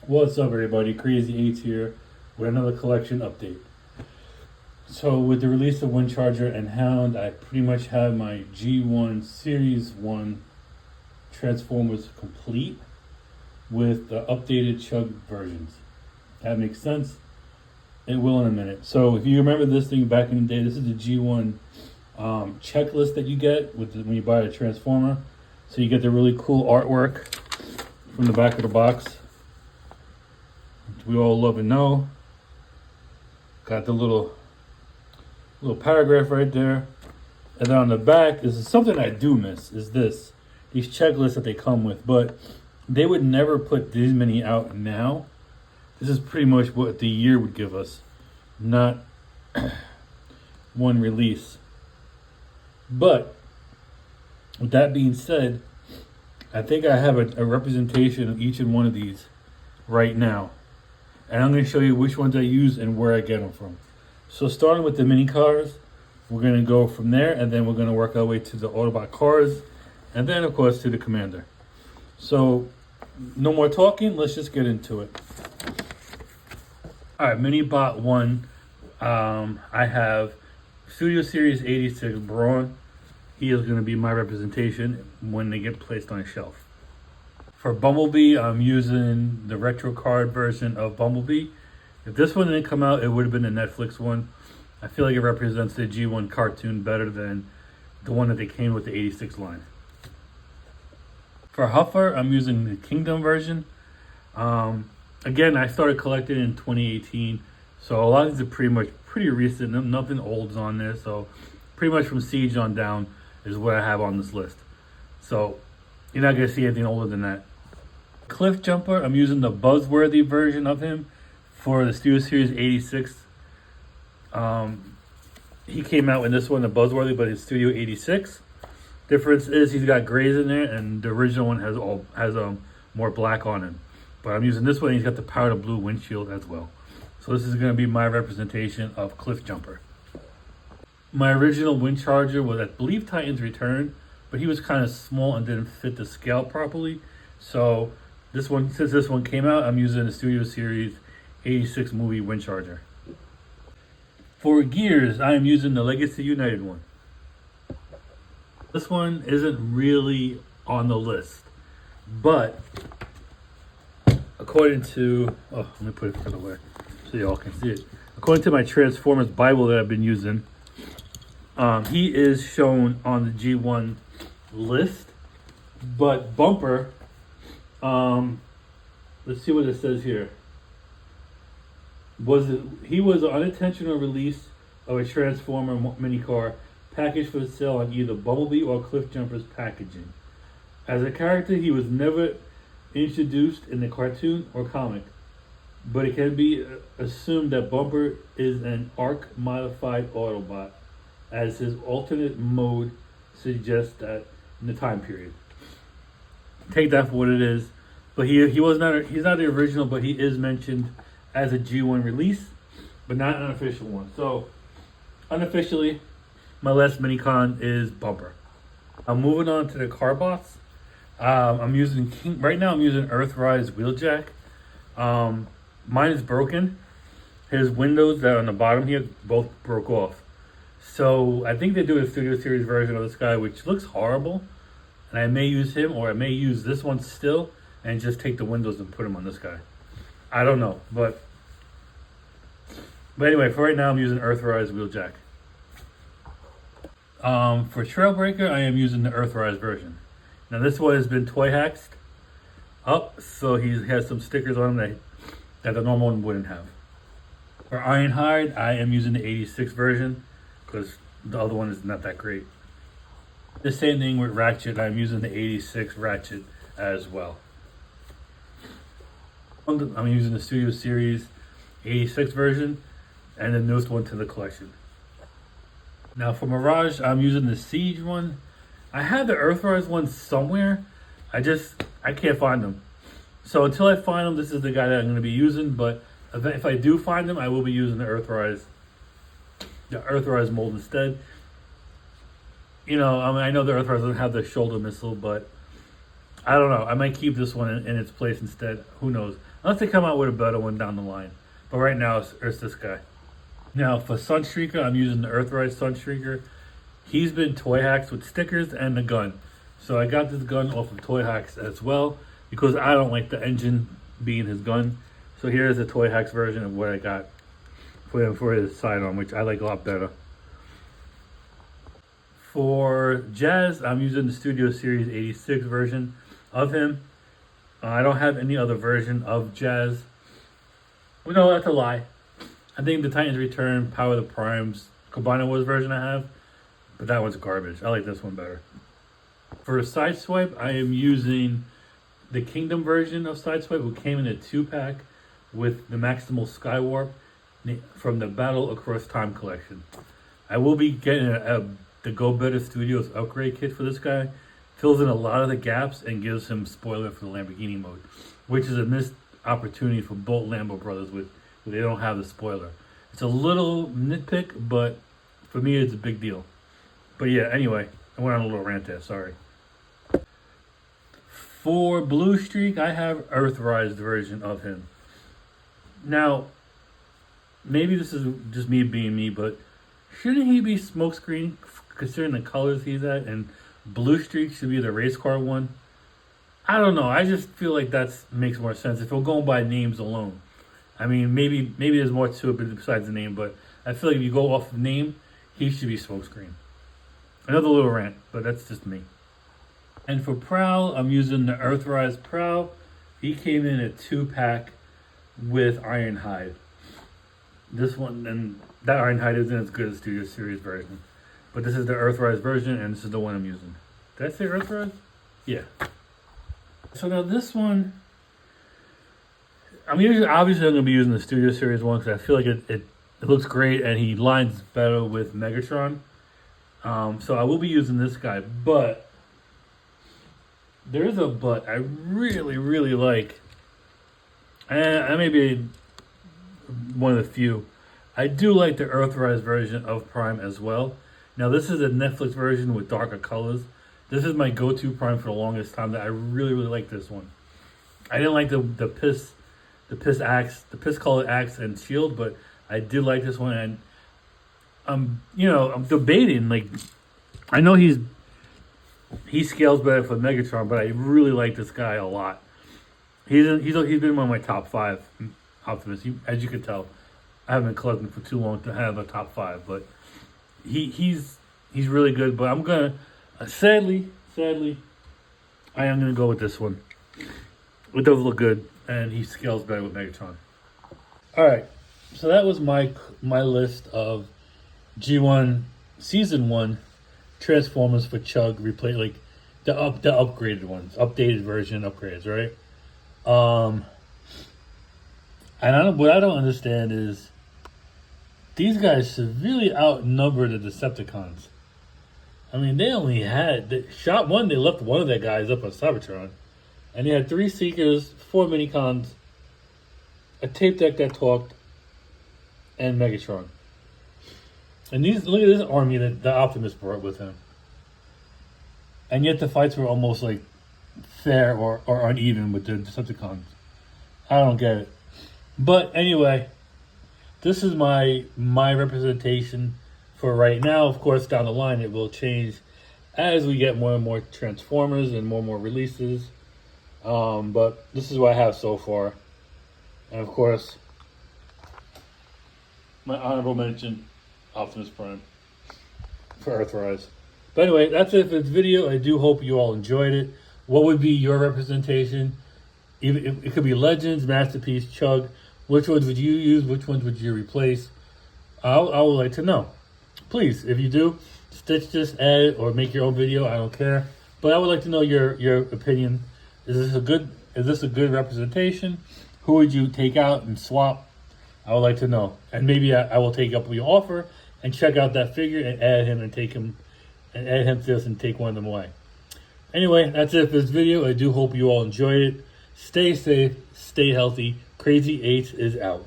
What's up, everybody? Crazy Eights here with another collection update. So, with the release of Windcharger and Hound, I pretty much have my G1 Series 1 Transformers complete with the updated Chug versions. That makes sense? It will in a minute. So, if you remember this thing back in the day, this is the G1 checklist that you get when you buy a Transformer. So, you get the really cool artwork from the back of the box. We all love and know. Got the little paragraph right there. And then on the back, this is something I do miss, is these checklists that they come with. But they would never put these many out now. This is pretty much what the year would give us, not one release. But with that being said, I think I have a representation of each and one of these right now. And I'm going to show you which ones I use and where I get them from. So starting with the mini cars, we're going to go from there, and then we're going to work our way to the Autobot cars, and then of course to the Commander. So no more talking, let's just get into it. Alright, Minibot 1, I have Studio Series 86 Brawn. He is going to be my representation when they get placed on a shelf. For Bumblebee, I'm using the retro card version of Bumblebee. If this one didn't come out, it would have been the Netflix one. I feel like it represents the G1 cartoon better than the one that they came with the 86 line. For Huffer, I'm using the Kingdom version. Again, I started collecting in 2018, so a lot of these are pretty recent. Nothing old's on there, so pretty much from Siege on down is what I have on this list. So you're not going to see anything older than that. Cliff Jumper, I'm using the Buzzworthy version of him for the Studio Series 86. He came out in this one, the Buzzworthy, but it's Studio 86. Difference is he's got grays in there, and the original one has more black on him. But I'm using this one, and he's got the powder blue windshield as well. So this is going to be my representation of Cliff Jumper. My original Windcharger was, I believe, Titans Return, but he was kind of small and didn't fit the scale properly. So this one, since this one came out, I'm using the Studio Series 86 movie Windcharger. For Gears, I am using the Legacy United one. This one isn't really on the list, but according to, let me put it further away so y'all can see it. According to my Transformers Bible that I've been using, he is shown on the G1 list, but Bumper, let's see what it says here. He was an unintentional release of a Transformer minicar packaged for sale on either Bumblebee or Cliff Jumper's packaging. As a character, he was never introduced in the cartoon or comic, but it can be assumed that Bumper is an ARC modified Autobot, as his alternate mode suggests that in the time period. Take that for what it is. But he's not the original, but he is mentioned as a G1 release, but not an official one. So unofficially, my last minicon is Bumper. I'm moving on to the Carbots. I'm using Earthrise Wheeljack. Mine is broken. His windows that are on the bottom here both broke off. So I think they do a Studio Series version of this guy, which looks horrible. And I may use him, or I may use this one still and just take the windows and put them on this guy. I don't know, but anyway, for right now, I'm using Earthrise Wheeljack. For Trailbreaker, I am using the Earthrise version. Now this one has been toy hacked up, so he has some stickers on him that the normal one wouldn't have. For Ironhide, I am using the 86 version because the other one is not that great. The same thing with Ratchet, I'm using the 86 Ratchet as well. I'm using the Studio Series 86 version and the newest one to the collection. Now for Mirage, I'm using the Siege one. I have the Earthrise one somewhere. I can't find them. So until I find them, this is the guy that I'm going to be using. But if I do find them, I will be using the Earthrise mold instead. You know, I know the Earthrise doesn't have the shoulder missile, but I don't know. I might keep this one in its place instead. Who knows? Unless they come out with a better one down the line. But right now, it's this guy. Now, for Sunstreaker, I'm using the Earthrise Sunstreaker. He's been Toy Hacks with stickers and the gun. So I got this gun off of Toy Hacks as well, because I don't like the engine being his gun. So here's the Toy Hacks version of what I got for him for his sidearm, which I like a lot better. For Jazz, I'm using the Studio Series 86 version of him. I don't have any other version of Jazz. Well, no, that's a lie. I think the Titans Return, Power of the Primes, Cabana Wars version I have, but that one's garbage. I like this one better. For Sideswipe, I am using the Kingdom version of Sideswipe, who came in a 2-pack with the Maximal Skywarp from the Battle Across Time collection. I will be getting the Go Better Studios upgrade kit for this guy. Fills in a lot of the gaps and gives him spoiler for the Lamborghini mode, which is a missed opportunity for both Lambo brothers with they don't have the spoiler. It's a little nitpick, but for me it's a big deal. But yeah, anyway, I went on a little rant there, sorry. For Blue Streak, I have Earthrise version of him. Now, maybe this is just me being me, but shouldn't he be Smokescreen considering the colors he's at, and Blue Streak should be the race car one? I don't know. I just feel like that makes more sense if we're going by names alone. I mean, maybe there's more to it besides the name, but I feel like if you go off the name, he should be Smokescreen. Another little rant, but that's just me. And for Prowl, I'm using the Earthrise Prowl. He came in a 2-pack with Ironhide. This one, and that Ironhide isn't as good as the Studio Series version. But this is the Earthrise version, and this is the one I'm using. Did I say Earthrise? Yeah. So now this one, obviously I'm going to be using the Studio Series one because I feel like it looks great, and he lines better with Megatron. So I will be using this guy, but there's a but I really, really like. And I may be one of the few. I do like the Earthrise version of Prime as well. Now this is a Netflix version with darker colors. This is my go-to Prime for the longest time. That I really, really like this one. I didn't like the piss axe, the piss colored axe and shield, but I did like this one. And I'm debating. Like, I know he scales better for Megatron, but I really like this guy a lot. He's been one of my top 5 Optimus. As you can tell, I haven't been collecting for too long to have a top 5, but he's really good. But I'm gonna sadly, I am gonna go with this one. It does look good, and he scales better with Megatron. All right, so that was my list of G1 Season 1 Transformers for Chug replay, like the upgraded ones, updated version upgrades, right? And what I don't understand is these guys severely outnumber the Decepticons. I mean, they only had shot one. They left one of their guys up on Cybertron, and they had 3 Seekers, 4 Minicons, a tape deck that talked, and Megatron. And look at this army that the Optimus brought with him. And yet the fights were almost like fair or uneven with the Decepticons. I don't get it. But anyway, this is my representation for right now. Of course, down the line it will change as we get more and more Transformers and more releases. But this is what I have so far. And of course, my honorable mention, Optimus Prime for Earthrise. But anyway, that's it for this video. I do hope you all enjoyed it. What would be your representation? It could be Legends, Masterpiece, Chug. Which ones would you use? Which ones would you replace? I would like to know. Please, if you do, stitch this, edit, or make your own video. I don't care. But I would like to know your opinion. Is this a good representation? Who would you take out and swap? I would like to know. And maybe I will take up your offer and check out that figure and add him to this and take one of them away. Anyway, that's it for this video. I do hope you all enjoyed it. Stay safe, stay healthy. Crazy 8 is out.